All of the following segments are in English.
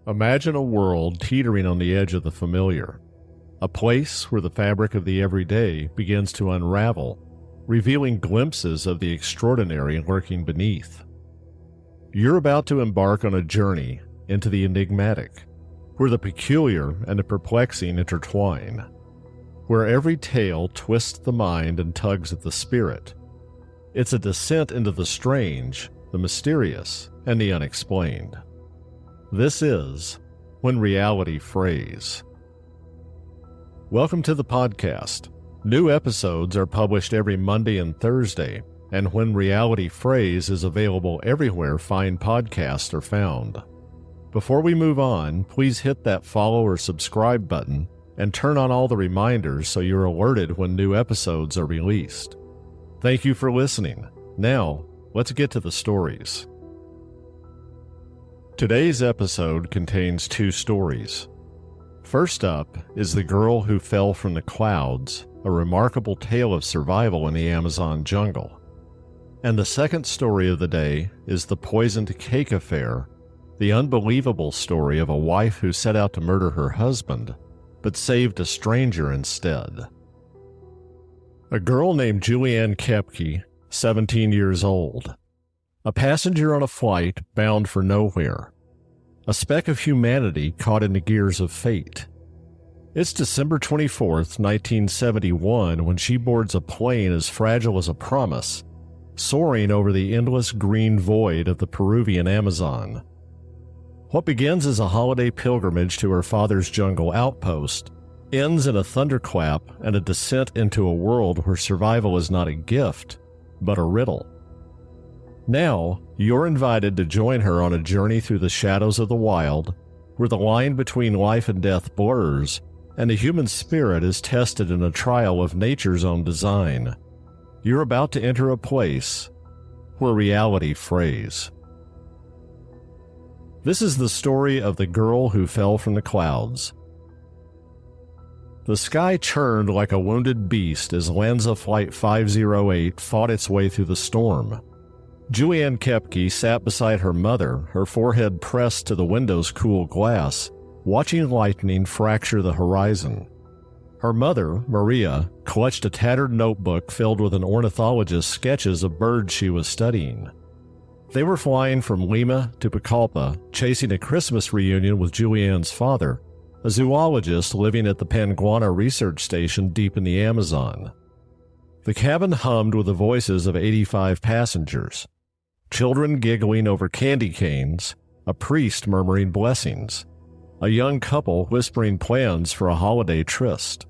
Imagine a world teetering on the edge of the familiar, a place where the fabric of the everyday begins to unravel, revealing glimpses of the extraordinary lurking beneath. You're about to embark on a journey into the enigmatic, where the peculiar and the perplexing intertwine, where every tale twists the mind and tugs at the spirit. It's a descent into the strange, the mysterious, and the unexplained. This is When Reality Frays. Welcome to the podcast. New episodes are published every Monday and Thursday, and When Reality Frays is available everywhere fine podcasts are found. Before we move on, please hit that follow or subscribe button and turn on all the reminders so you're alerted when new episodes are released. Thank you for listening. Now, let's get to the stories. Today's episode contains two stories. First up is The Girl Who Fell from the Clouds, a remarkable tale of survival in the Amazon jungle. And the second story of the day is The Poisoned Cake Affair, the unbelievable story of a wife who set out to murder her husband, but saved a stranger instead. A girl named Julianne Kepke, 17 years old. A passenger on a flight bound for nowhere. A speck of humanity caught in the gears of fate. It's December 24th, 1971, when she boards a plane as fragile as a promise, soaring over the endless green void of the Peruvian Amazon. What begins as a holiday pilgrimage to her father's jungle outpost ends in a thunderclap and a descent into a world where survival is not a gift, but a riddle. Now, you're invited to join her on a journey through the shadows of the wild, where the line between life and death blurs, and the human spirit is tested in a trial of nature's own design. You're about to enter a place where reality frays. This is the story of the girl who fell from the clouds. The sky churned like a wounded beast as Lanza Flight 508 fought its way through the storm. Julianne Kepke sat beside her mother, her forehead pressed to the window's cool glass, watching lightning fracture the horizon. Her mother, Maria, clutched a tattered notebook filled with an ornithologist's sketches of birds she was studying. They were flying from Lima to Pucallpa, chasing a Christmas reunion with Julianne's father, a zoologist living at the Panguana Research Station deep in the Amazon. The cabin hummed with the voices of 85 passengers. Children giggling over candy canes, a priest murmuring blessings, a young couple whispering plans for a holiday tryst.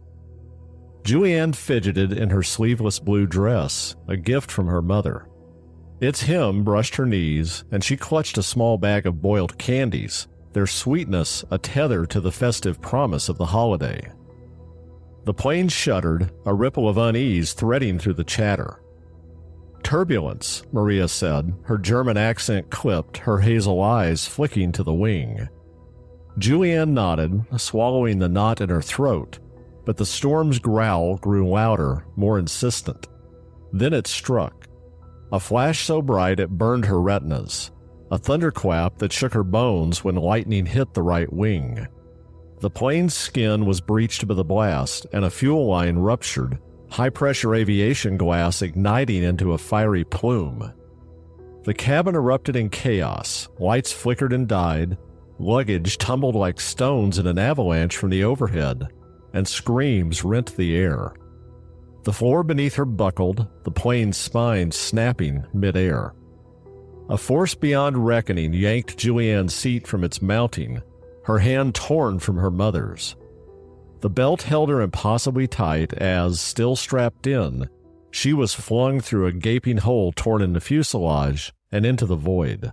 Julianne fidgeted in her sleeveless blue dress, a gift from her mother. Its hem brushed her knees, and she clutched a small bag of boiled candies, their sweetness a tether to the festive promise of the holiday. The plane shuddered, a ripple of unease threading through the chatter. "Turbulence," Maria said, her German accent clipped, her hazel eyes flicking to the wing. Julianne nodded, swallowing the knot in her throat, but the storm's growl grew louder, more insistent. Then it struck. A flash so bright it burned her retinas, a thunderclap that shook her bones when lightning hit the right wing. The plane's skin was breached by the blast, and a fuel line ruptured, high-pressure aviation glass igniting into a fiery plume. The cabin erupted in chaos, lights flickered and died, luggage tumbled like stones in an avalanche from the overhead, and screams rent the air. The floor beneath her buckled, the plane's spine snapping mid-air. A force beyond reckoning yanked Julianne's seat from its mounting, her hand torn from her mother's. The belt held her impossibly tight as, still strapped in, she was flung through a gaping hole torn in the fuselage and into the void.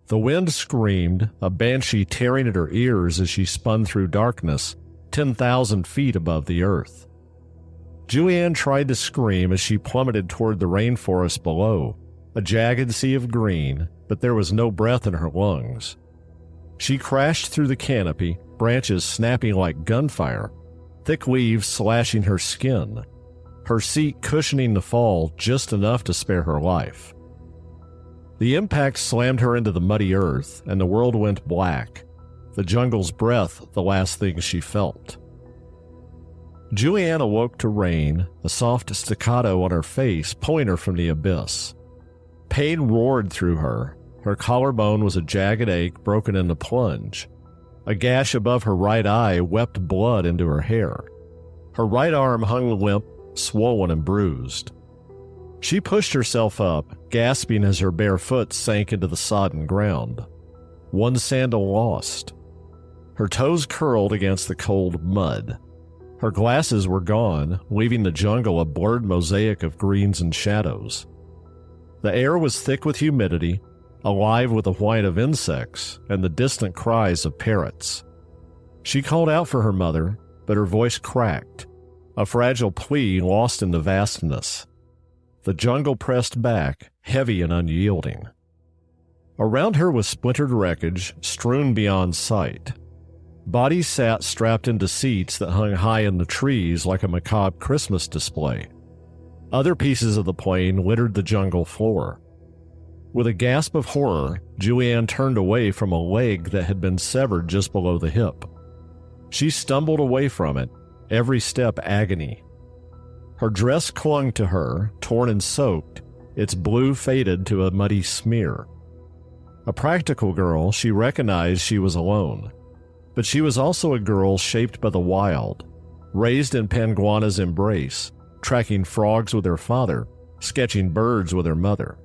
The wind screamed, a banshee tearing at her ears as she spun through darkness, 10,000 feet above the earth. Julianne tried to scream as she plummeted toward the rainforest below, a jagged sea of green, but there was no breath in her lungs. She crashed through the canopy, branches snapping like gunfire, thick leaves slashing her skin, her seat cushioning the fall just enough to spare her life. The impact slammed her into the muddy earth, and the world went black. the jungle's breath the last thing she felt. Julianne awoke to rain, a soft staccato on her face pulling her from the abyss. Pain roared through her. Her collarbone was a jagged ache broken into plunge. A gash above her right eye wept blood into her hair. Her right arm hung limp, swollen and bruised. She pushed herself up, gasping as her bare foot sank into the sodden ground. One sandal lost. Her toes curled against the cold mud. Her glasses were gone, leaving the jungle a blurred mosaic of greens and shadows. The air was thick with humidity, alive with the whine of insects and the distant cries of parrots. She called out for her mother, but her voice cracked, a fragile plea lost in the vastness. The jungle pressed back, heavy and unyielding. Around her was splintered wreckage, strewn beyond sight. Bodies sat strapped into seats that hung high in the trees like a macabre Christmas display. Other pieces of the plain littered the jungle floor. With a gasp of horror, Julianne turned away from a leg that had been severed just below the hip. She stumbled away from it, every step agony. Her dress clung to her, torn and soaked, its blue faded to a muddy smear. A practical girl, she recognized she was alone. But she was also a girl shaped by the wild, raised in Panguana's embrace, tracking frogs with her father, sketching birds with her mother.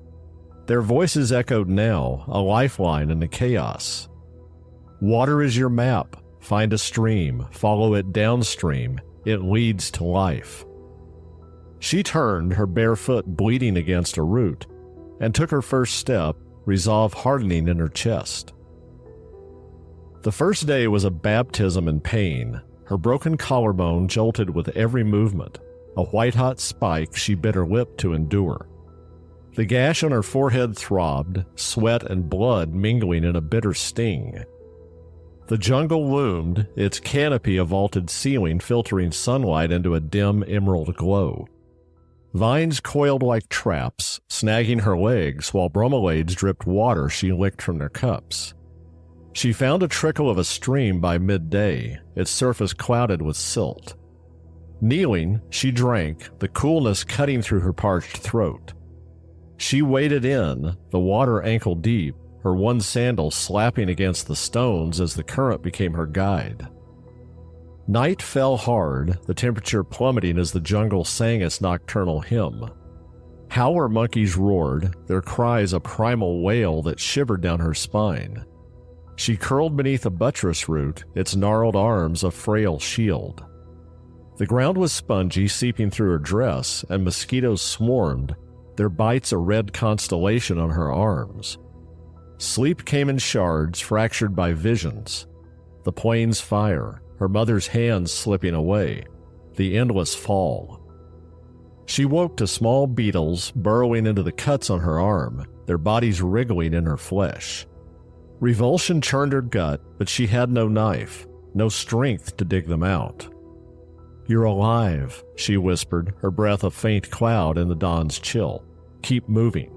Their voices echoed now, a lifeline in the chaos. Water is your map. Find a stream, follow it downstream. It leads to life. She turned, her bare foot bleeding against a root, and took her first step, resolve hardening in her chest. The first day was a baptism in pain. Her broken collarbone jolted with every movement, a white-hot spike she bit her lip to endure. The gash on her forehead throbbed, sweat and blood mingling in a bitter sting. The jungle loomed, its canopy a vaulted ceiling filtering sunlight into a dim emerald glow. Vines coiled like traps, snagging her legs while bromeliads dripped water she licked from their cups. She found a trickle of a stream by midday, its surface clouded with silt. Kneeling, she drank, the coolness cutting through her parched throat. She waded in, the water ankle deep, her one sandal slapping against the stones as the current became her guide. Night fell hard, the temperature plummeting as the jungle sang its nocturnal hymn. Howler monkeys roared, their cries a primal wail that shivered down her spine. She curled beneath a buttress root, its gnarled arms a frail shield. The ground was spongy, seeping through her dress, and mosquitoes swarmed, their bites a red constellation on her arms. Sleep came in shards, fractured by visions. The plain's fire, her mother's hands slipping away, the endless fall. She woke to small beetles burrowing into the cuts on her arm, their bodies wriggling in her flesh. Revulsion churned her gut, but she had no knife, no strength to dig them out. "You're alive," she whispered, her breath a faint cloud in the dawn's chill. "Keep moving."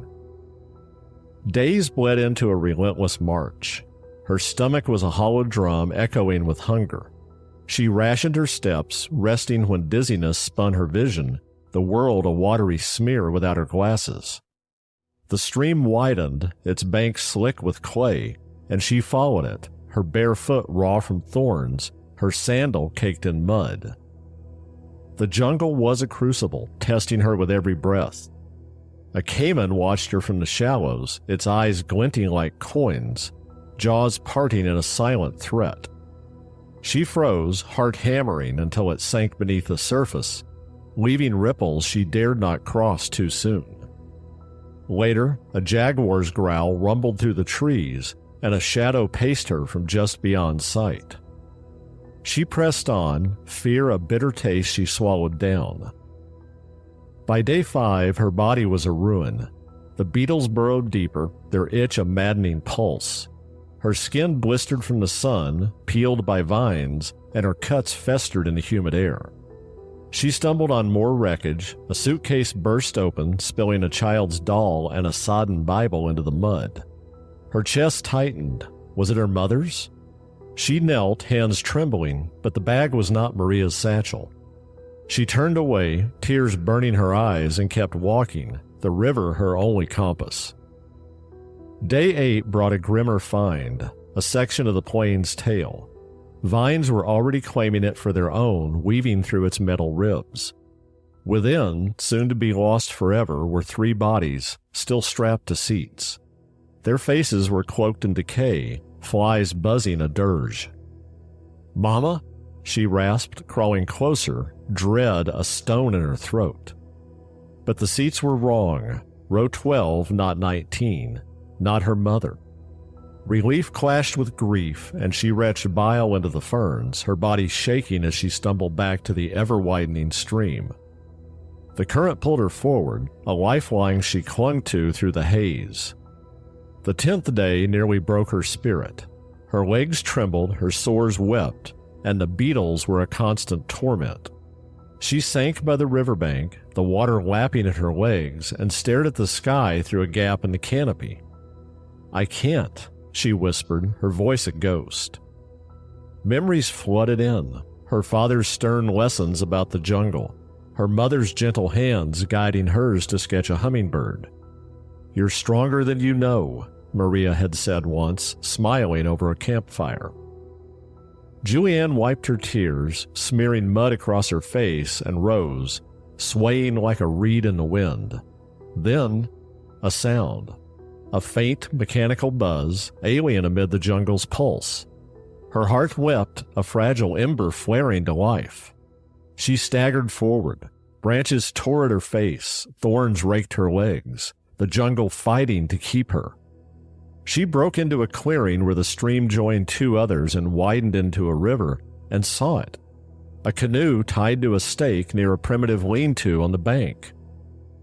Days bled into a relentless march. Her stomach was a hollow drum echoing with hunger. She rationed her steps, resting when dizziness spun her vision, the world a watery smear without her glasses. The stream widened, its banks slick with clay, and she followed it, her bare foot raw from thorns, her sandal caked in mud. The jungle was a crucible, testing her with every breath. A caiman watched her from the shallows, its eyes glinting like coins, jaws parting in a silent threat. She froze, heart hammering until it sank beneath the surface, leaving ripples she dared not cross too soon. Later, a jaguar's growl rumbled through the trees, and a shadow paced her from just beyond sight. She pressed on, fear a bitter taste she swallowed down. By day 5, her body was a ruin. The beetles burrowed deeper, their itch a maddening pulse. Her skin blistered from the sun, peeled by vines, and her cuts festered in the humid air. She stumbled on more wreckage, a suitcase burst open, spilling a child's doll and a sodden Bible into the mud. Her chest tightened. Was it her mother's? She knelt, hands trembling, but the bag was not Maria's satchel. She turned away, tears burning her eyes, and kept walking, the river her only compass. Day 8 brought a grimmer find, a section of the plane's tail. Vines were already claiming it for their own, weaving through its metal ribs. Within, soon to be lost forever, were 3 bodies, still strapped to seats. Their faces were cloaked in decay, flies buzzing a dirge. "Mama?" she rasped, crawling closer, dread a stone in her throat. But the seats were wrong. Row 12, not 19. Not her mother. Relief clashed with grief, and she retched bile into the ferns, her body shaking as she stumbled back to the ever-widening stream. The current pulled her forward, a lifeline she clung to through the haze. The 10th day nearly broke her spirit. Her legs trembled, her sores wept, and the beetles were a constant torment. She sank by the riverbank, the water lapping at her legs, and stared at the sky through a gap in the canopy. "I can't," she whispered, her voice a ghost. Memories flooded in, her father's stern lessons about the jungle, her mother's gentle hands guiding hers to sketch a hummingbird. "You're stronger than you know," Maria had said once, smiling over a campfire. Julianne wiped her tears, smearing mud across her face, and rose, swaying like a reed in the wind. Then, a sound. A faint, mechanical buzz, alien amid the jungle's pulse. Her heart wept, a fragile ember flaring to life. She staggered forward. Branches tore at her face, thorns raked her legs, the jungle fighting to keep her. She broke into a clearing where the stream joined 2 others and widened into a river, and saw it. A canoe tied to a stake near a primitive lean-to on the bank.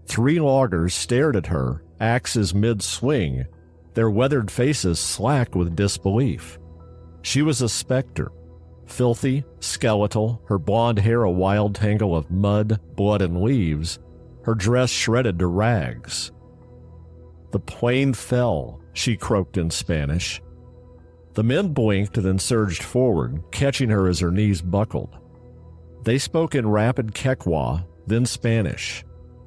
3 loggers stared at her, axes mid-swing, their weathered faces slack with disbelief. She was a specter, filthy, skeletal, her blonde hair a wild tangle of mud, blood, and leaves, her dress shredded to rags. "The plane fell," she croaked in Spanish. The men blinked, then surged forward, catching her as her knees buckled. They spoke in rapid Quechua, then Spanish.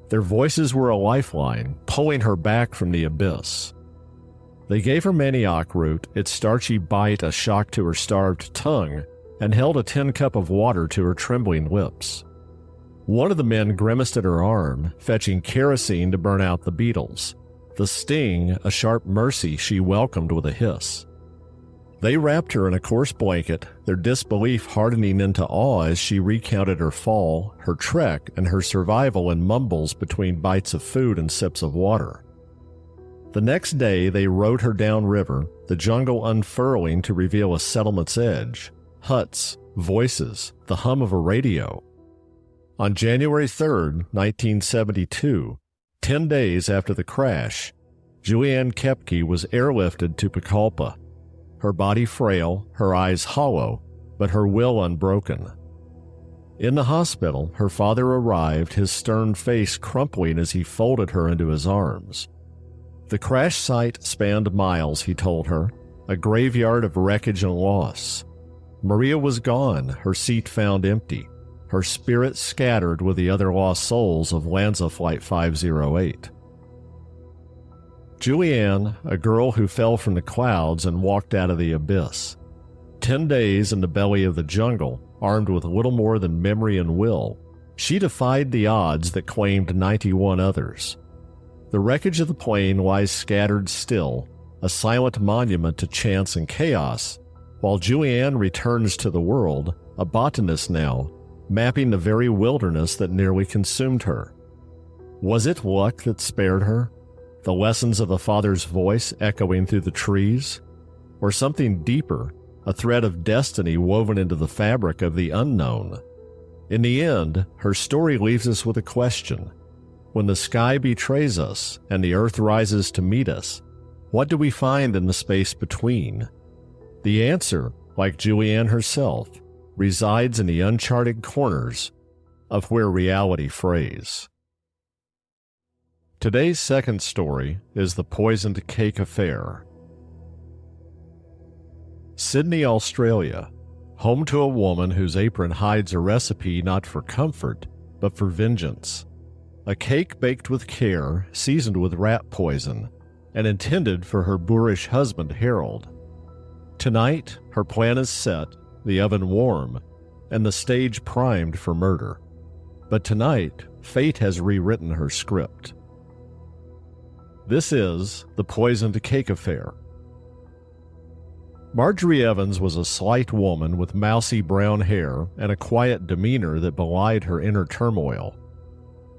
Their voices were a lifeline, pulling her back from the abyss. They gave her manioc root, its starchy bite a shock to her starved tongue, and held a tin cup of water to her trembling lips. One of the men grimaced at her arm, fetching kerosene to burn out the beetles. The sting, a sharp mercy she welcomed with a hiss. They wrapped her in a coarse blanket, their disbelief hardening into awe as she recounted her fall, her trek, and her survival in mumbles between bites of food and sips of water. The next day they rowed her downriver, the jungle unfurling to reveal a settlement's edge, huts, voices, the hum of a radio. On January 3, 1972, 10 days after the crash, Julianne Kepke was airlifted to Pucallpa. Her body frail, her eyes hollow, but her will unbroken. In the hospital, her father arrived, his stern face crumpling as he folded her into his arms. The crash site spanned miles, he told her, a graveyard of wreckage and loss. Maria was gone, her seat found empty, her spirit scattered with the other lost souls of Lanza Flight 508. Julianne, a girl who fell from the clouds and walked out of the abyss. 10 days in the belly of the jungle, armed with little more than memory and will, she defied the odds that claimed 91 others. The wreckage of the plane lies scattered still, a silent monument to chance and chaos, while Julianne returns to the world, a botanist now, mapping the very wilderness that nearly consumed her. Was it luck that spared her? The lessons of a father's voice echoing through the trees? Or something deeper, a thread of destiny woven into the fabric of the unknown? In the end, her story leaves us with a question. When the sky betrays us and the earth rises to meet us, what do we find in the space between? The answer, like Julianne herself, resides in the uncharted corners of where reality frays. Today's second story is The Poisoned Cake Affair. Sydney, Australia, home to a woman whose apron hides a recipe not for comfort, but for vengeance. A cake baked with care, seasoned with rat poison, and intended for her boorish husband Harold. Tonight, her plan is set, the oven warm, and the stage primed for murder. But tonight, fate has rewritten her script. This is The Poisoned Cake Affair. Marjorie Evans was a slight woman with mousy brown hair and a quiet demeanor that belied her inner turmoil.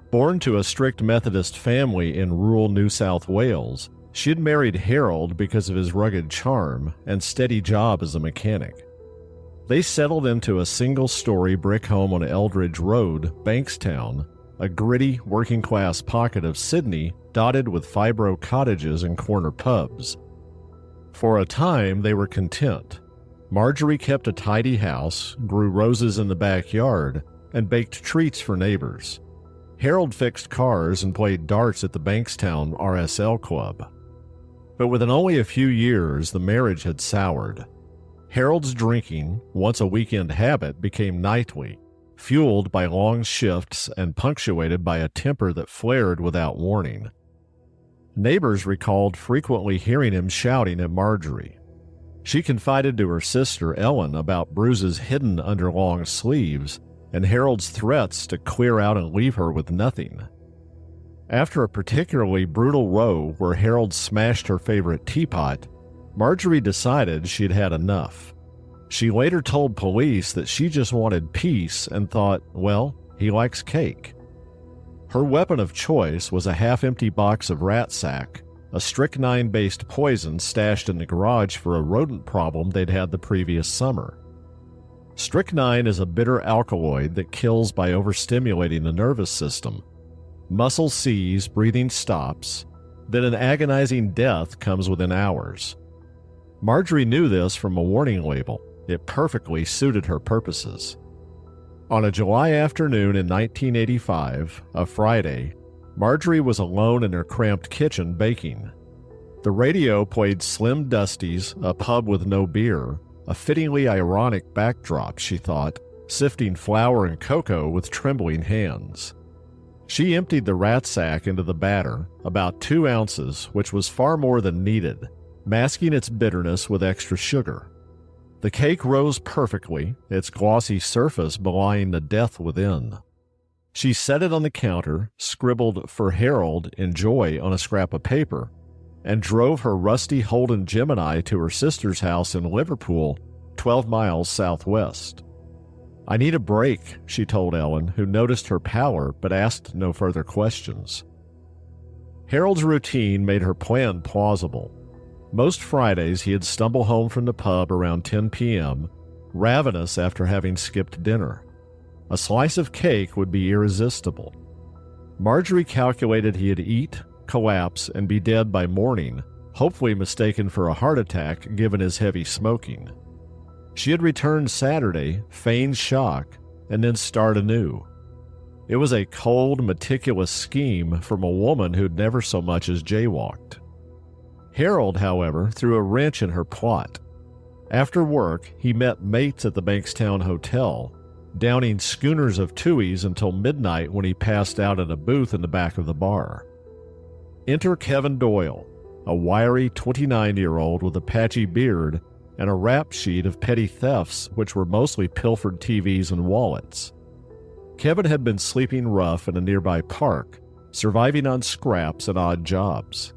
Born to a strict Methodist family in rural New South Wales, she had married Harold because of his rugged charm and steady job as a mechanic. They settled into a single-story brick home on Eldridge Road, Bankstown, a gritty, working-class pocket of Sydney dotted with fibro cottages and corner pubs. For a time, they were content. Marjorie kept a tidy house, grew roses in the backyard, and baked treats for neighbors. Harold fixed cars and played darts at the Bankstown RSL Club. But within only a few years, the marriage had soured. Harold's drinking, once a weekend habit, became nightly, fueled by long shifts and punctuated by a temper that flared without warning. Neighbors recalled frequently hearing him shouting at Marjorie. She confided to her sister Ellen about bruises hidden under long sleeves and Harold's threats to clear out and leave her with nothing. After a particularly brutal row where Harold smashed her favorite teapot, Marjorie decided she'd had enough. She later told police that she just wanted peace and thought, well, he likes cake. Her weapon of choice was a half-empty box of rat sack, a strychnine-based poison stashed in the garage for a rodent problem they'd had the previous summer. Strychnine is a bitter alkaloid that kills by overstimulating the nervous system. Muscle seize, breathing stops, then an agonizing death comes within hours. Marjorie knew this from a warning label. It perfectly suited her purposes. On a July afternoon in 1985, a Friday, Marjorie was alone in her cramped kitchen baking. The radio played Slim Dusty's A Pub with No Beer, a fittingly ironic backdrop, she thought, sifting flour and cocoa with trembling hands. She emptied the rat sack into the batter, about 2 ounces, which was far more than needed, masking its bitterness with extra sugar. The cake rose perfectly, its glossy surface belying the death within. She set it on the counter, scribbled "For Harold, enjoy" on a scrap of paper, and drove her rusty Holden Gemini to her sister's house in Liverpool, 12 miles southwest. "I need a break," she told Ellen, who noticed her pallor but asked no further questions. Harold's routine made her plan plausible. Most Fridays he would stumble home from the pub around 10 p.m., ravenous after having skipped dinner. A slice of cake would be irresistible. Marjorie calculated he'd eat, collapse, and be dead by morning, hopefully mistaken for a heart attack given his heavy smoking. She had returned Saturday, feign shock, and then start anew. It was a cold, meticulous scheme from a woman who'd never so much as jaywalked. Harold, however, threw a wrench in her plot. After work, he met mates at the Bankstown Hotel, downing schooners of Tuies until midnight when he passed out at a booth in the back of the bar. Enter Kevin Doyle, a wiry 29-year-old with a patchy beard and a rap sheet of petty thefts which were mostly pilfered TVs and wallets. Kevin had been sleeping rough in a nearby park, surviving on scraps and odd jobs.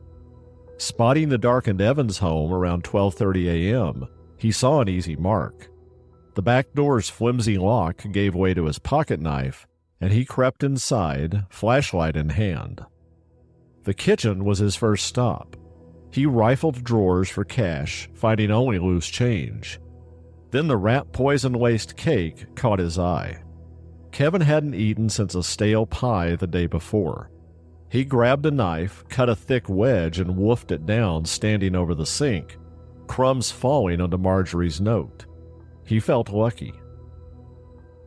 Spotting the darkened Evans home around 12:30 a.m., he saw an easy mark. The back door's flimsy lock gave way to his pocket knife, and he crept inside, flashlight in hand. The kitchen was his first stop. He rifled drawers for cash, finding only loose change. Then the rat poison-laced cake caught his eye. Kevin hadn't eaten since a stale pie the day before. He grabbed a knife, cut a thick wedge, and wolfed it down, standing over the sink, crumbs falling onto Marjorie's note. He felt lucky.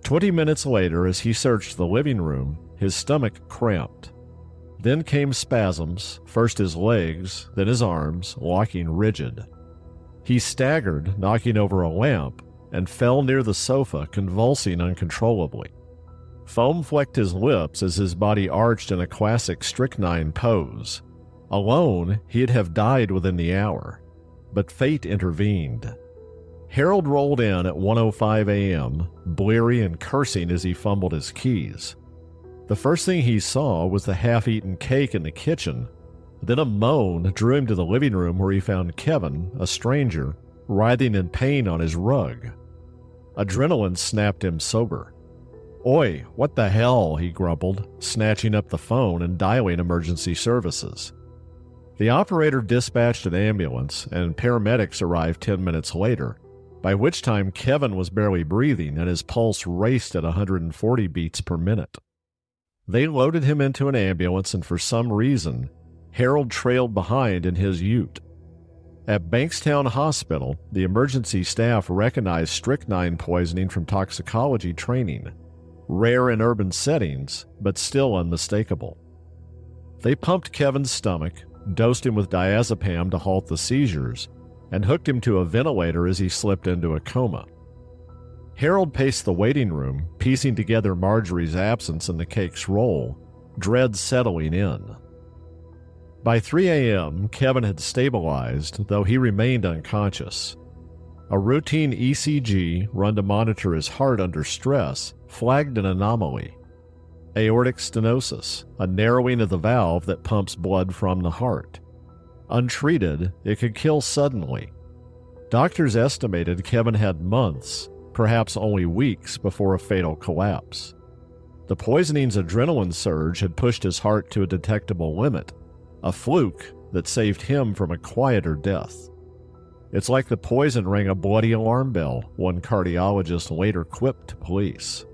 20 minutes later, as he searched the living room, his stomach cramped. Then came spasms, first his legs, then his arms, locking rigid. He staggered, knocking over a lamp, and fell near the sofa, convulsing uncontrollably. Foam flecked his lips as his body arched in a classic strychnine pose. Alone, he'd have died within the hour, but fate intervened. Harold rolled in at 1:05 a.m., bleary and cursing as he fumbled his keys. The first thing he saw was the half-eaten cake in the kitchen. Then a moan drew him to the living room where he found Kevin, a stranger, writhing in pain on his rug. Adrenaline snapped him sober. "Oi, what the hell?" he grumbled, snatching up the phone and dialing emergency services. The operator dispatched an ambulance, and paramedics arrived 10 minutes later, by which time Kevin was barely breathing and his pulse raced at 140 beats per minute. They loaded him into an ambulance, and for some reason, Harold trailed behind in his ute. At Bankstown Hospital, the emergency staff recognized strychnine poisoning from toxicology training, rare in urban settings, but still unmistakable. They pumped Kevin's stomach, dosed him with diazepam to halt the seizures, and hooked him to a ventilator as he slipped into a coma. Harold paced the waiting room, piecing together Marjorie's absence and the cake's role, dread settling in. By 3 a.m., Kevin had stabilized, though he remained unconscious. A routine ECG, run to monitor his heart under stress, flagged an anomaly. Aortic stenosis, a narrowing of the valve that pumps blood from the heart. Untreated, it could kill suddenly. Doctors estimated Kevin had months, perhaps only weeks, before a fatal collapse. The poisoning's adrenaline surge had pushed his heart to a detectable limit, a fluke that saved him from a quieter death. "It's like the poison rang a bloody alarm bell," one cardiologist later quipped to police.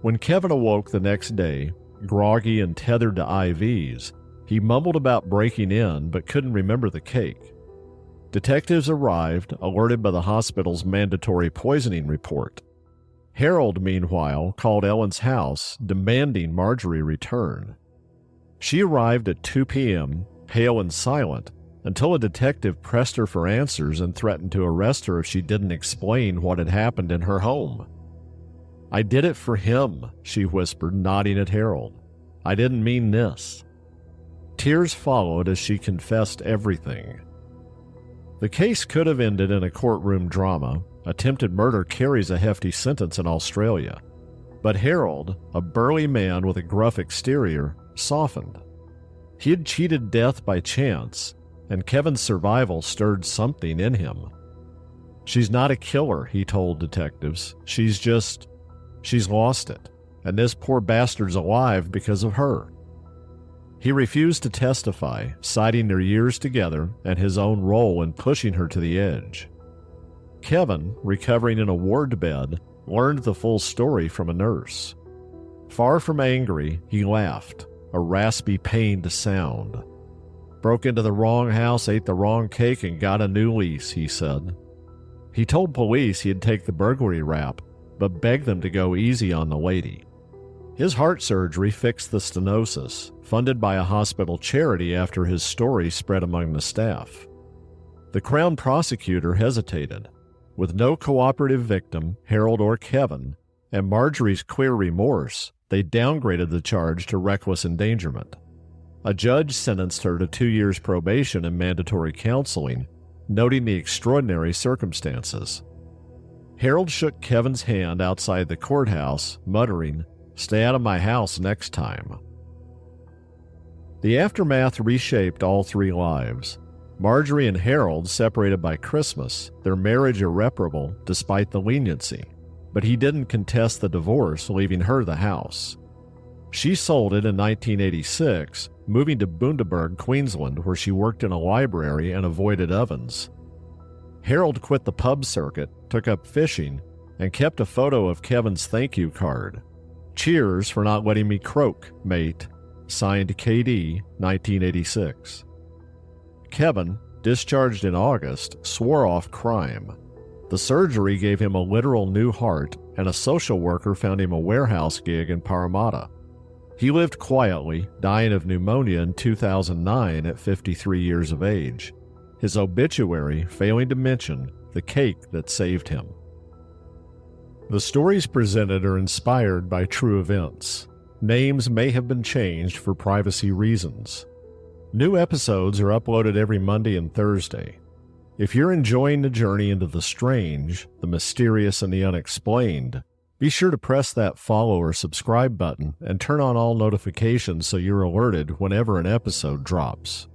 When Kevin awoke the next day, groggy and tethered to IVs, he mumbled about breaking in but couldn't remember the cake. Detectives arrived, alerted by the hospital's mandatory poisoning report. Harold, meanwhile, called Ellen's house, demanding Marjorie return. She arrived at 2 p.m., pale and silent, until a detective pressed her for answers and threatened to arrest her if she didn't explain what had happened in her home. "I did it for him," she whispered, nodding at Harold. "I didn't mean this." Tears followed as she confessed everything. The case could have ended in a courtroom drama. Attempted murder carries a hefty sentence in Australia. But Harold, a burly man with a gruff exterior, softened. He had cheated death by chance, and Kevin's survival stirred something in him. "She's not a killer," he told detectives. She's lost it, and this poor bastard's alive because of her." He refused to testify, citing their years together and his own role in pushing her to the edge. Kevin, recovering in a ward bed, learned the full story from a nurse. Far from angry, he laughed, a raspy, pained sound. "Broke into the wrong house, ate the wrong cake, and got a new lease," he said. He told police he'd take the burglary rap, but begged them to go easy on the lady. His heart surgery fixed the stenosis, funded by a hospital charity after his story spread among the staff. The Crown prosecutor hesitated. With no cooperative victim, Harold or Kevin, and Marjorie's clear remorse, they downgraded the charge to reckless endangerment. A judge sentenced her to 2 years probation and mandatory counseling, noting the extraordinary circumstances. Harold shook Kevin's hand outside the courthouse, muttering, "Stay out of my house next time." The aftermath reshaped all three lives. Marjorie and Harold separated by Christmas, their marriage irreparable despite the leniency, but he didn't contest the divorce, leaving her the house. She sold it in 1986, moving to Bundaberg, Queensland, where she worked in a library and avoided ovens. Harold quit the pub circuit, took up fishing, and kept a photo of Kevin's thank you card. "Cheers for not letting me croak, mate." Signed KD, 1986. Kevin, discharged in August, swore off crime. The surgery gave him a literal new heart, and a social worker found him a warehouse gig in Parramatta. He lived quietly, dying of pneumonia in 2009 at 53 years of age. his obituary failing to mention the cake that saved him. The stories presented are inspired by true events. Names may have been changed for privacy reasons. New episodes are uploaded every Monday and Thursday. If you're enjoying the journey into the strange, the mysterious, and the unexplained, be sure to press that follow or subscribe button and turn on all notifications so you're alerted whenever an episode drops.